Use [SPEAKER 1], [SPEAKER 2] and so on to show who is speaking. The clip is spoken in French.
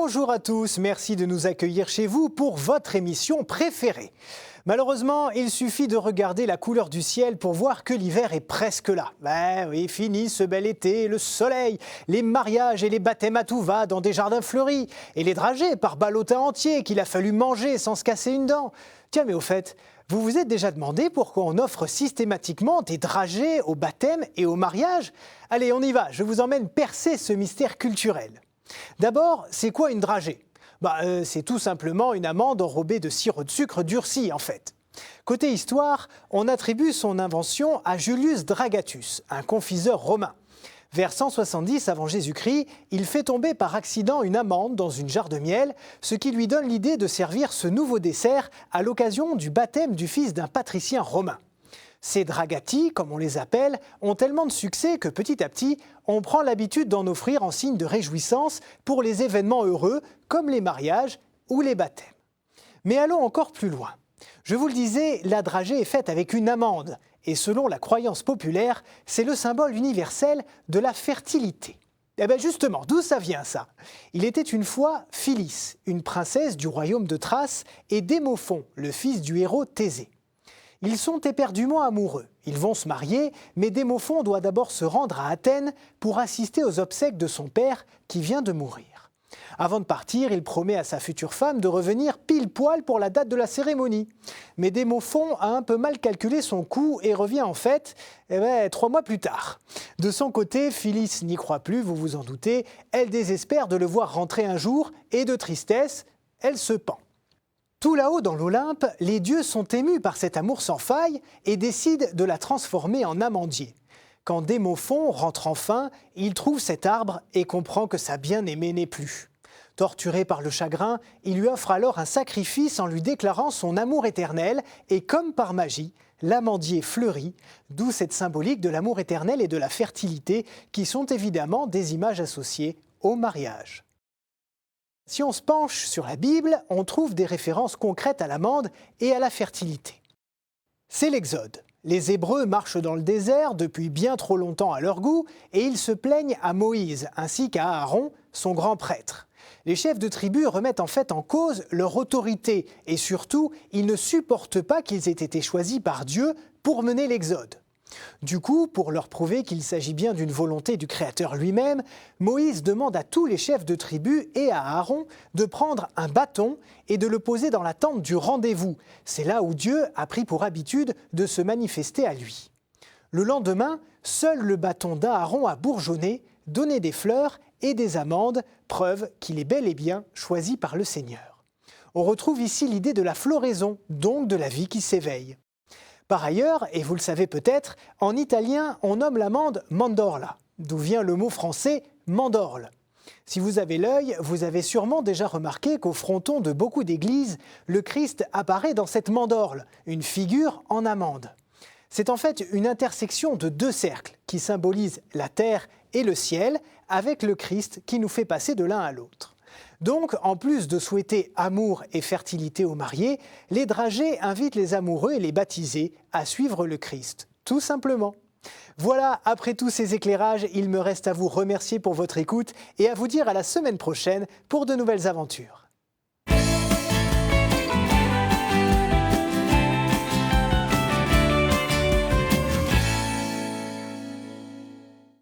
[SPEAKER 1] Bonjour à tous, merci de nous accueillir chez vous pour votre émission préférée. Malheureusement, il suffit de regarder la couleur du ciel pour voir que l'hiver est presque là. Ben oui, fini ce bel été, le soleil, les mariages et les baptêmes à tout va dans des jardins fleuris, et les dragées par ballotin entier qu'il a fallu manger sans se casser une dent. Tiens, mais au fait, vous vous êtes déjà demandé pourquoi on offre systématiquement des dragées au baptême et au mariage? Allez, on y va, je vous emmène percer ce mystère culturel. D'abord, c'est quoi une dragée ? C'est tout simplement une amande enrobée de sirop de sucre durci, en fait. Côté histoire, on attribue son invention à Julius Dragatus, un confiseur romain. Vers 170 avant Jésus-Christ, il fait tomber par accident une amande dans une jarre de miel, ce qui lui donne l'idée de servir ce nouveau dessert à l'occasion du baptême du fils d'un patricien romain. Ces dragati, comme on les appelle, ont tellement de succès que petit à petit, on prend l'habitude d'en offrir en signe de réjouissance pour les événements heureux comme les mariages ou les baptêmes. Mais allons encore plus loin. Je vous le disais, la dragée est faite avec une amande et selon la croyance populaire, c'est le symbole universel de la fertilité. Eh bien justement, d'où ça vient ça ? Il était une fois Phyllis, une princesse du royaume de Thrace, et Démophon, le fils du héros Thésée. Ils sont éperdument amoureux. Ils vont se marier, mais Démophon doit d'abord se rendre à Athènes pour assister aux obsèques de son père qui vient de mourir. Avant de partir, il promet à sa future femme de revenir pile poil pour la date de la cérémonie. Mais Démophon a un peu mal calculé son coup et revient en fait 3 mois plus tard. De son côté, Phyllis n'y croit plus, vous vous en doutez. Elle désespère de le voir rentrer un jour et de tristesse, elle se pend. Tout là-haut dans l'Olympe, les dieux sont émus par cet amour sans faille et décident de la transformer en amandier. Quand Démophon rentre enfin, il trouve cet arbre et comprend que sa bien-aimée n'est plus. Torturé par le chagrin, il lui offre alors un sacrifice en lui déclarant son amour éternel et comme par magie, l'amandier fleurit, d'où cette symbolique de l'amour éternel et de la fertilité qui sont évidemment des images associées au mariage. Si on se penche sur la Bible, on trouve des références concrètes à l'amande et à la fertilité. C'est l'Exode. Les Hébreux marchent dans le désert depuis bien trop longtemps à leur goût et ils se plaignent à Moïse ainsi qu'à Aaron, son grand prêtre. Les chefs de tribu remettent en fait en cause leur autorité et surtout, ils ne supportent pas qu'ils aient été choisis par Dieu pour mener l'Exode. Du coup, pour leur prouver qu'il s'agit bien d'une volonté du Créateur lui-même, Moïse demande à tous les chefs de tribu et à Aaron de prendre un bâton et de le poser dans la tente du rendez-vous. C'est là où Dieu a pris pour habitude de se manifester à lui. Le lendemain, seul le bâton d'Aaron a bourgeonné, donné des fleurs et des amandes, preuve qu'il est bel et bien choisi par le Seigneur. On retrouve ici l'idée de la floraison, donc de la vie qui s'éveille. Par ailleurs, et vous le savez peut-être, en italien, on nomme l'amande mandorla, d'où vient le mot français mandorle. Si vous avez l'œil, vous avez sûrement déjà remarqué qu'au fronton de beaucoup d'églises, le Christ apparaît dans cette mandorle, une figure en amande. C'est en fait une intersection de 2 cercles qui symbolisent la terre et le ciel, avec le Christ qui nous fait passer de l'un à l'autre. Donc, en plus de souhaiter amour et fertilité aux mariés, les dragées invitent les amoureux et les baptisés à suivre le Christ, tout simplement. Voilà, après tous ces éclairages, il me reste à vous remercier pour votre écoute et à vous dire à la semaine prochaine pour de nouvelles aventures.